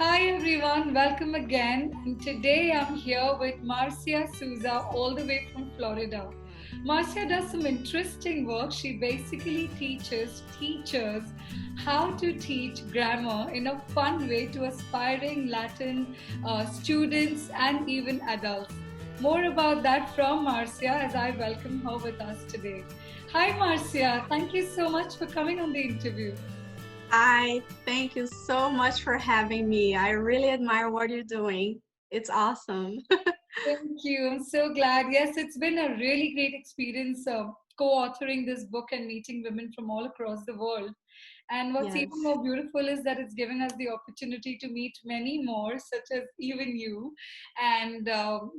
Hi everyone, welcome again. And today I'm here with Marcia Souza, all the way from Florida. Marcia does some interesting work. She basically teaches teachers how to teach grammar in a fun way to aspiring Latin students and even adults. More about that from Marcia as I welcome her with us today. Hi Marcia, thank you so much for coming on the interview. Hi, thank you so much for having me. I really admire what you're doing. It's awesome. Thank you. I'm so glad. Yes, it's been a really great experience co-authoring this book and meeting women from all across the world. And what's even Yes. more beautiful is that it's given us the opportunity to meet many more, such as even you. And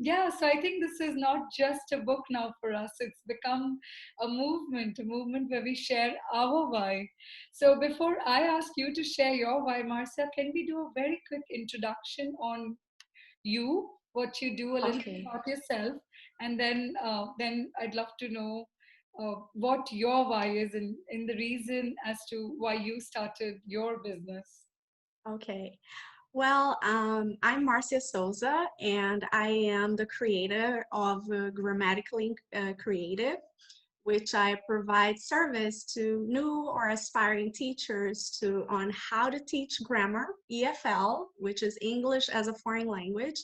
yeah, so I think this is not just a book now for us. It's become a movement where we share our why. So before I ask you to share your why, Marcia, can we do a very quick introduction on you, what you do, a little bit Okay. about yourself, and then I'd love to know what your why is in the reason as to why you started your business. Okay. Well, I'm Marcia Souza, and I am the creator of Grammatically Creative, which I provide service to new or aspiring teachers to on how to teach grammar, EFL, which is English as a foreign language,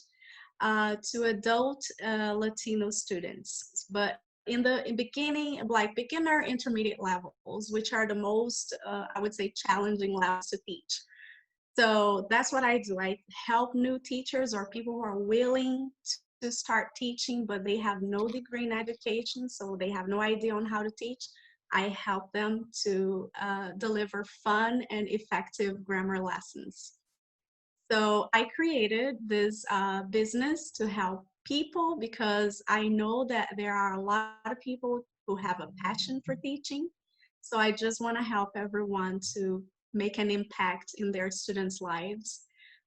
to adult Latino students. But in beginning, like beginner intermediate levels, which are the most, I would say, challenging levels to teach. So that's what I do. I help new teachers or people who are willing to start teaching, but they have no degree in education, so they have no idea on how to teach. I help them to deliver fun and effective grammar lessons. So I created this business to help people because I know that there are a lot of people who have a passion for teaching. So I just want to help everyone to make an impact in their students' lives.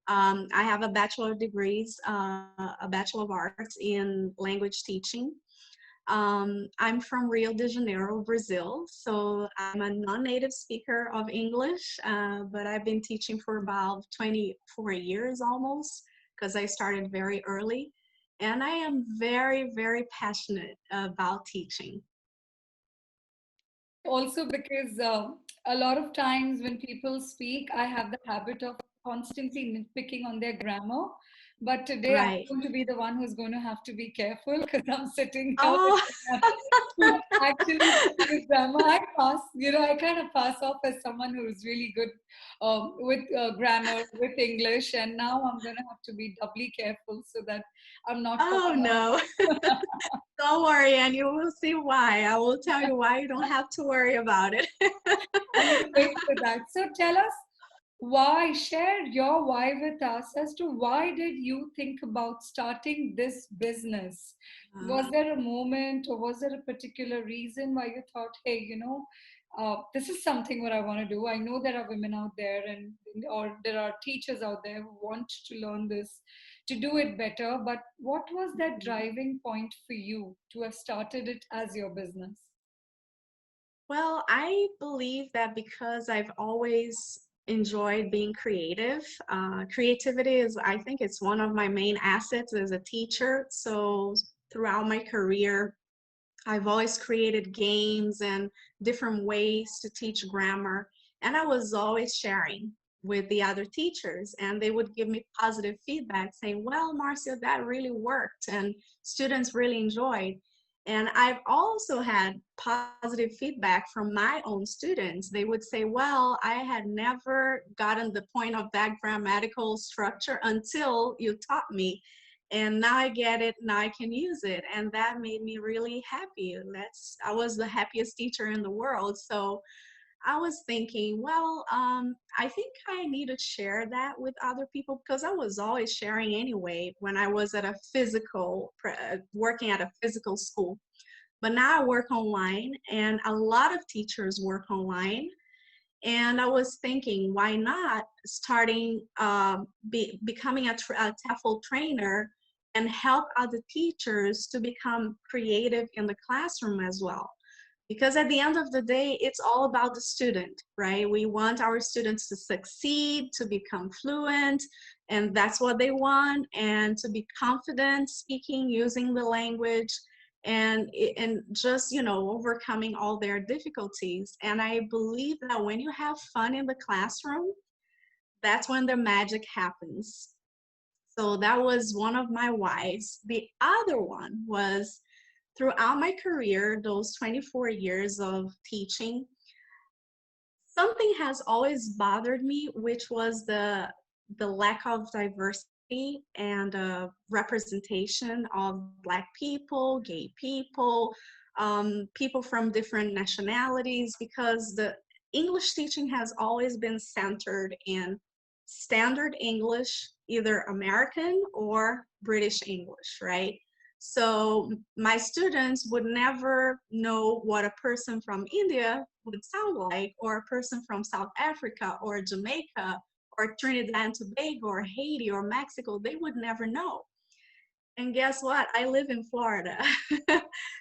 I have a bachelor of degrees, a bachelor of arts in language teaching. I'm from Rio de Janeiro, Brazil, so I'm a non-native speaker of English, but I've been teaching for about 24 years almost because I started very early. And I am very, very passionate about teaching. Also because a lot of times when people speak, I have the habit of constantly nitpicking on their grammar. But today I'm Right. going to be the one who's going to have to be careful because I'm sitting here with Oh, someone who actually teaches grammar. I pass, I kind of pass off as someone who's really good with grammar, with English. And now I'm going to have to be doubly careful so that I'm not oh falling no. off. Don't worry, and you will see why. I will tell you why you don't have to worry about it. I'm going to wait for that. So tell us why, share your why with us as to why did you think about starting this business? Was there a moment or was there a particular reason why you thought, hey, this is something what I want to do. I know there are women out there and or there are teachers out there who want to learn this to do it better. But what was that driving point for you to have started it as your business? Well, I believe that because I've always enjoyed being creative, creativity is, I think it's one of my main assets as a teacher. So throughout my career, I've always created games and different ways to teach grammar. And I was always sharing with the other teachers, and they would give me positive feedback saying, well, Marcia, that really worked, and students really enjoyed. And I've also had positive feedback from my own students. They would say, well, I had never gotten the point of that grammatical structure until you taught me. And now I get it, now I can use it. And that made me really happy. I was the happiest teacher in the world. So I was thinking, well, I think I need to share that with other people because I was always sharing anyway when I was at a working at a physical school. But now I work online, and a lot of teachers work online. And I was thinking, why not becoming a TEFL trainer and help other teachers to become creative in the classroom as well. Because at the end of the day, it's all about the student, right? We want our students to succeed, to become fluent, and that's what they want, and to be confident speaking, using the language, and just, overcoming all their difficulties. And I believe that when you have fun in the classroom, that's when the magic happens. So that was one of my whys. The other one was, throughout my career, those 24 years of teaching, something has always bothered me, which was the lack of diversity and representation of Black people, gay people, people from different nationalities, because the English teaching has always been centered in standard English, either American or British English, right? So my students would never know what a person from India would sound like, or a person from South Africa or Jamaica or Trinidad and Tobago or Haiti or Mexico. They would never know. And guess what? I live in Florida.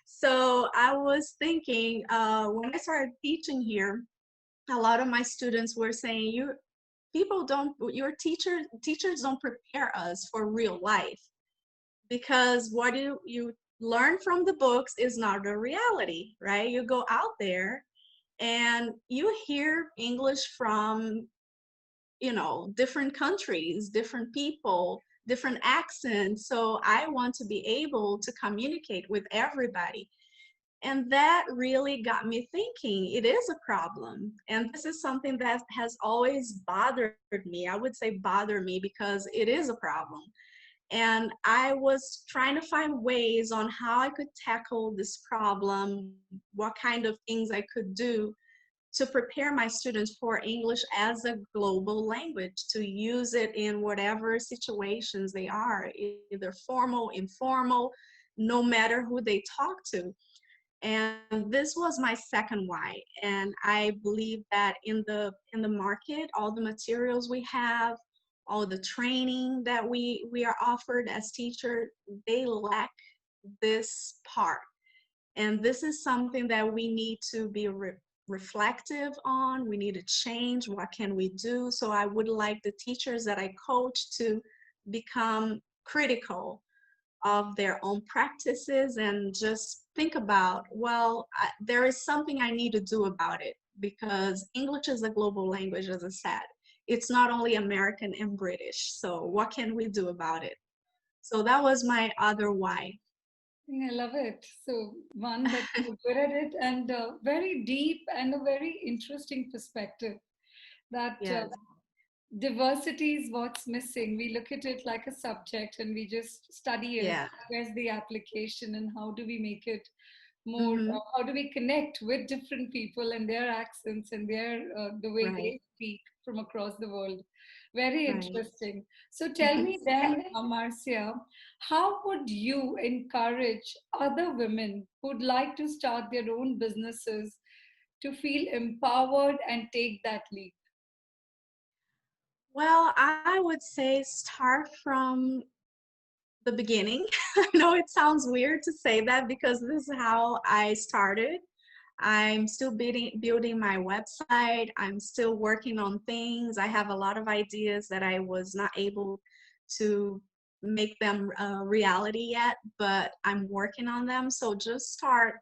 So I was thinking, when I started teaching here, a lot of my students were saying, your teachers don't prepare us for real life, because what you learn from the books is not the reality, right? You go out there and you hear English from, different countries, different people, different accents. So I want to be able to communicate with everybody. And that really got me thinking it is a problem. And this is something that has always bothered me. I would say bother me, because it is a problem. And I was trying to find ways on how I could tackle this problem, what kind of things I could do to prepare my students for English as a global language, to use it in whatever situations they are, either formal, informal, no matter who they talk to. And this was my second why. And I believe that in the market, all the materials we have, all the training that we are offered as teachers, they lack this part. And this is something that we need to be reflective on. We need to change. What can we do? So I would like the teachers that I coach to become critical of their own practices and just think about, well, there is something I need to do about it, because English is a global language, as I said. It's not only American and British. So what can we do about it? So that was my other why. I love it. So, one, that you're good at it, and very deep and a very interesting perspective that Yes, diversity is what's missing. We look at it like a subject and we just study it. yeah. Where's the application, and how do we make it more? Mm-hmm. How do we connect with different people and their accents and their the way Right, they speak from across the world? Very right. interesting. So tell me then, Marcia, how would you encourage other women who'd like to start their own businesses to feel empowered and take that leap? Well, I would say start from the beginning. I know it sounds weird to say that, because this is how I started. I'm still building my website. I'm still working on things. I have a lot of ideas that I was not able to make them reality yet, but I'm working on them. So just start,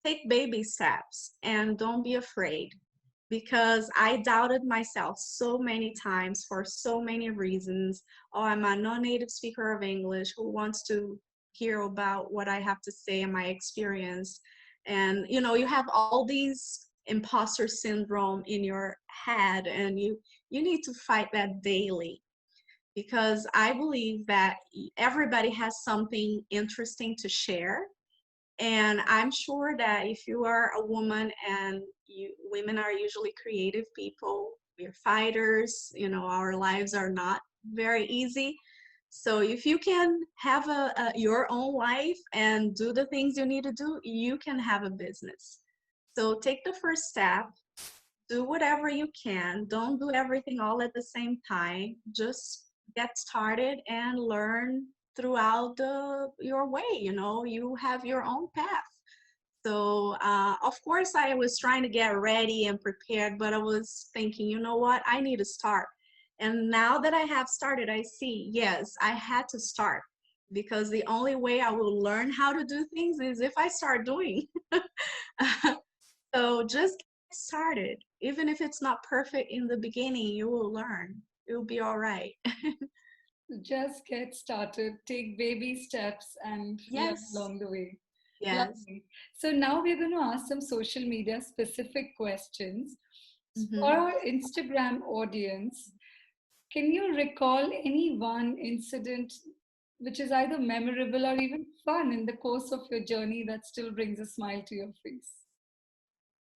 take baby steps, and don't be afraid, because I doubted myself so many times for so many reasons. Oh, I'm a non-native speaker of English. Who wants to hear about what I have to say and my experience? And you have all these imposter syndrome in your head, and you need to fight that daily, because I believe that everybody has something interesting to share. And I'm sure that if you are a woman, and women are usually creative people, we're fighters, our lives are not very easy. So if you can have your own life and do the things you need to do, you can have a business. So take the first step, do whatever you can. Don't do everything all at the same time. Just get started and learn throughout your way. You have your own path. So, of course, I was trying to get ready and prepared, but I was thinking, you know what, I need to start. And now that I have started, I see, yes, I had to start because the only way I will learn how to do things is if I start doing. So just get started. Even if it's not perfect in the beginning, you will learn. It will be all right. Just get started, take baby steps, and learn Yes, along the way. yes. Lovely. So now we're going to ask some social media specific questions. For Hmm. our Instagram audience, can you recall any one incident which is either memorable or even fun in the course of your journey that still brings a smile to your face?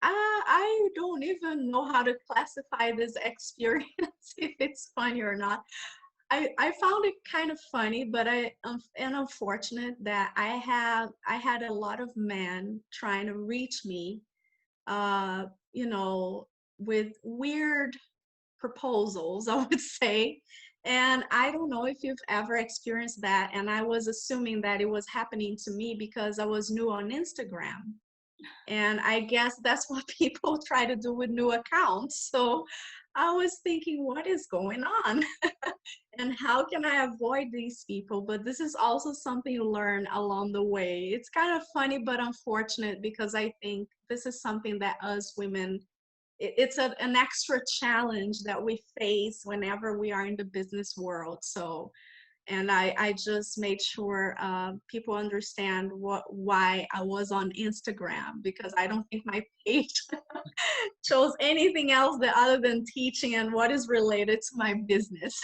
I don't even know how to classify this experience, if it's funny or not. I found it kind of funny, but and unfortunate that I had a lot of men trying to reach me, uh, you know, with weird proposals, I would say. And I don't know if you've ever experienced that. And I was assuming that it was happening to me because I was new on Instagram. And I guess that's what people try to do with new accounts. So I was thinking, what is going on? And how can I avoid these people? But this is also something you learn along the way. It's kind of funny, but unfortunate because I think this is something that us women, it's an extra challenge that we face whenever we are in the business world. So and I just made sure people understand why I was on Instagram because I don't think my page shows anything else that other than teaching and what is related to my business.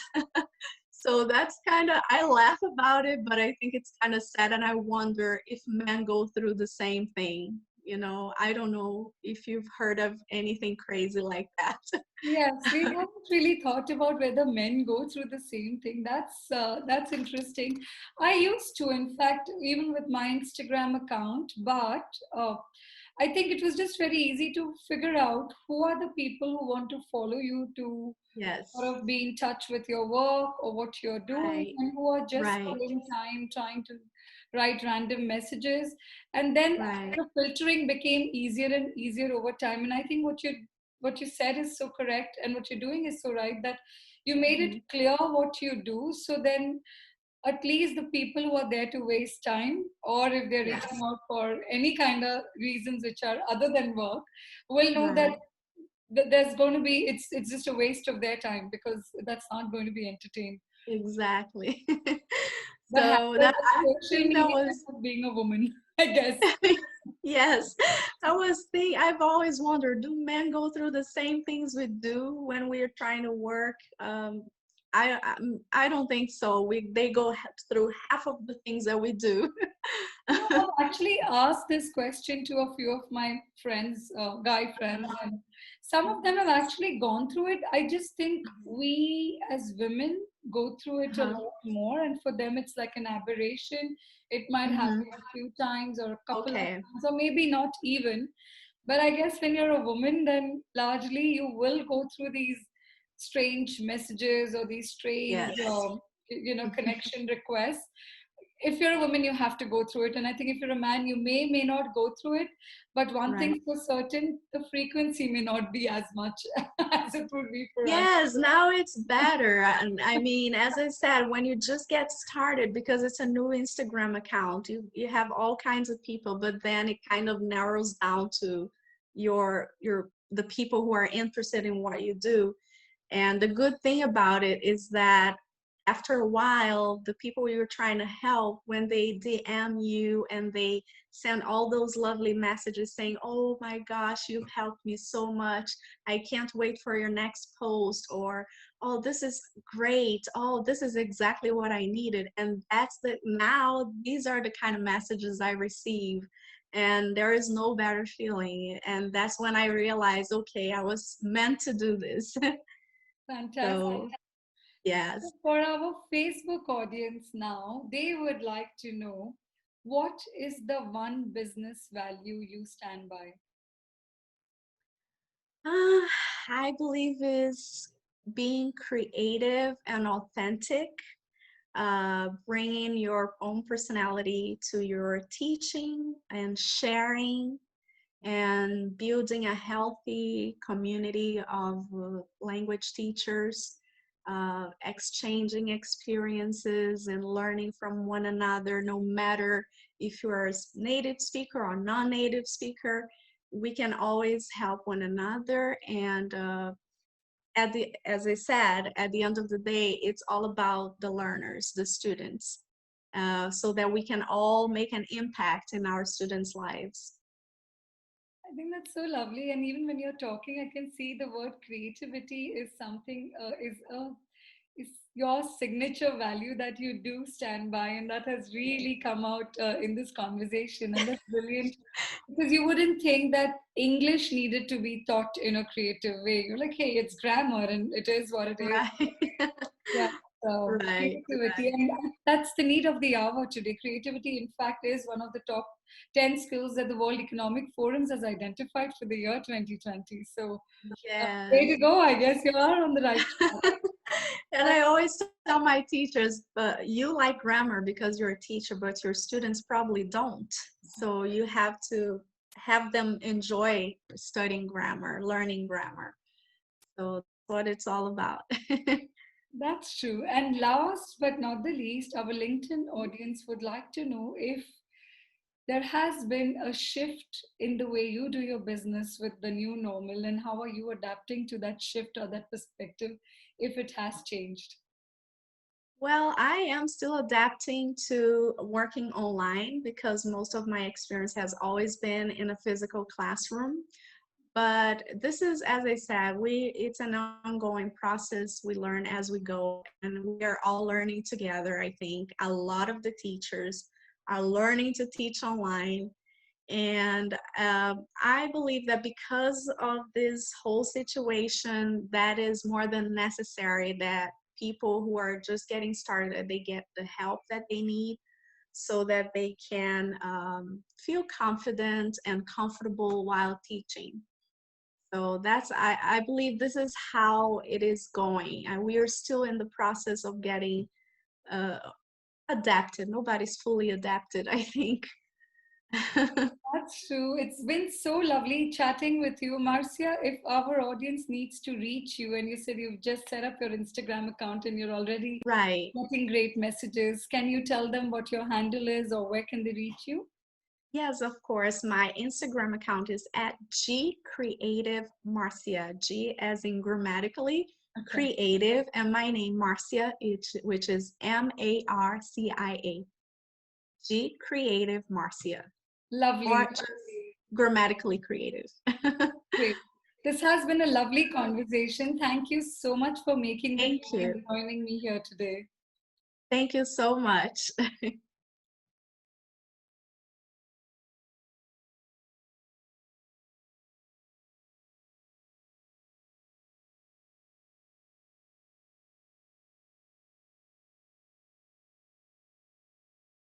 So that's kind of, I laugh about it, but I think it's kind of sad, and I wonder if men go through the same thing. I don't know if you've heard of anything crazy like that. Yes, we haven't really thought about whether men go through the same thing. That's interesting. I used to, in fact, even with my Instagram account, but I think it was just very easy to figure out who are the people who want to follow you to Yes, sort of be in touch with your work or what you're doing, right, and who are just right, spending time trying to write random messages. And then right. the filtering became easier and easier over time. And I think what you said is so correct, and what you're doing is so right, that you made it Mhm. clear what you do, so then at least the people who are there to waste time, or if they're reaching Yes, out for any kind of reasons which are other than work, will know that right. there's going to be, it's just a waste of their time, because that's not going to be entertained. Exactly. The So hazard that of I social think that media was of being a woman, I guess. yes. I've always wondered, do men go through the same things we do when we're trying to work? I don't think so. They go through half of the things that we do. I've actually asked this question to a few of my friends, guy friends, and some of them have actually gone through it. I just think we as women go through it a Uh-huh. lot more, and for them it's like an aberration. It might Hmm. happen a few times or a couple of Okay. times, or maybe not even. But I guess when you're a woman, then largely you will go through these strange messages or these strange, Yes. connection requests. If you're a woman, you have to go through it, and I think if you're a man, you may not go through it. But one Right. thing for certain, the frequency may not be as much as it would be for us. Yes, now it's better. And I mean, as I said, when you just get started, because it's a new Instagram account, you have all kinds of people, but then it kind of narrows down to the people who are interested in what you do. And the good thing about it is that after a while, the people you're trying to help, when they DM you and they send all those lovely messages saying, "Oh my gosh, you've helped me so much. I can't wait for your next post," or, "Oh, this is great. Oh, this is exactly what I needed." And now these are the kind of messages I receive. And there is no better feeling. And that's when I realized, okay, I was meant to do this. Fantastic. So, yes. For our Facebook audience now, they would like to know, what is the one business value you stand by? Uh, I believe is being creative and authentic. bringing your own personality to your teaching and sharing and building a healthy community of language teachers, exchanging experiences and learning from one another, no matter if you're a native speaker or non-native speaker. We can always help one another. And as I said, at the end of the day, it's all about the learners, the students, so that we can all make an impact in our students' lives. I think that's so lovely. And even when you're talking, I can see the word creativity is something, is your signature value that you do stand by. And that has really come out in this conversation. And that's brilliant because you wouldn't think that English needed to be taught in a creative way. You're like, hey, it's grammar and it is what it is. Right. Yeah, so Right, creativity, and that's the need of the hour today. Creativity, in fact, is one of the top 10 skills that the World Economic Forums has identified for the year 2020. So, way yes. to go! I guess you are on the right track. And I always tell my teachers, but you like grammar because you're a teacher, but your students probably don't. So you have to have them enjoy studying grammar, learning grammar. So that's what it's all about. That's true. And last but not the least, our LinkedIn audience would like to know if there has been a shift in the way you do your business with the new normal, and how are you adapting to that shift or that perspective if it has changed? Well, I am still adapting to working online because most of my experience has always been in a physical classroom. But this is, as I said, it's an ongoing process. We learn as we go, and we are all learning together. I think a lot of the teachers are learning to teach online. And I believe that because of this whole situation, that is more than necessary that people who are just getting started, they get the help that they need so that they can feel confident and comfortable while teaching. So I believe this is how it is going. And we are still in the process of getting uh, adapted. Nobody's fully adapted, I think. That's true. It's been so lovely chatting with you, Marcia. If our audience needs to reach you, and you said you've just set up your Instagram account and you're already Right. getting great messages, can you tell them what your handle is or where can they reach you? Yes, of course. My Instagram account is at G Creative Marcia. G as in grammatically Okay. creative, and my name Marcia, which is Marcia. G Creative Marcia, or Lovely. just grammatically creative. Great. This has been a lovely conversation. Thank you so much for making the Thank time you. and joining me here today. Thank you so much.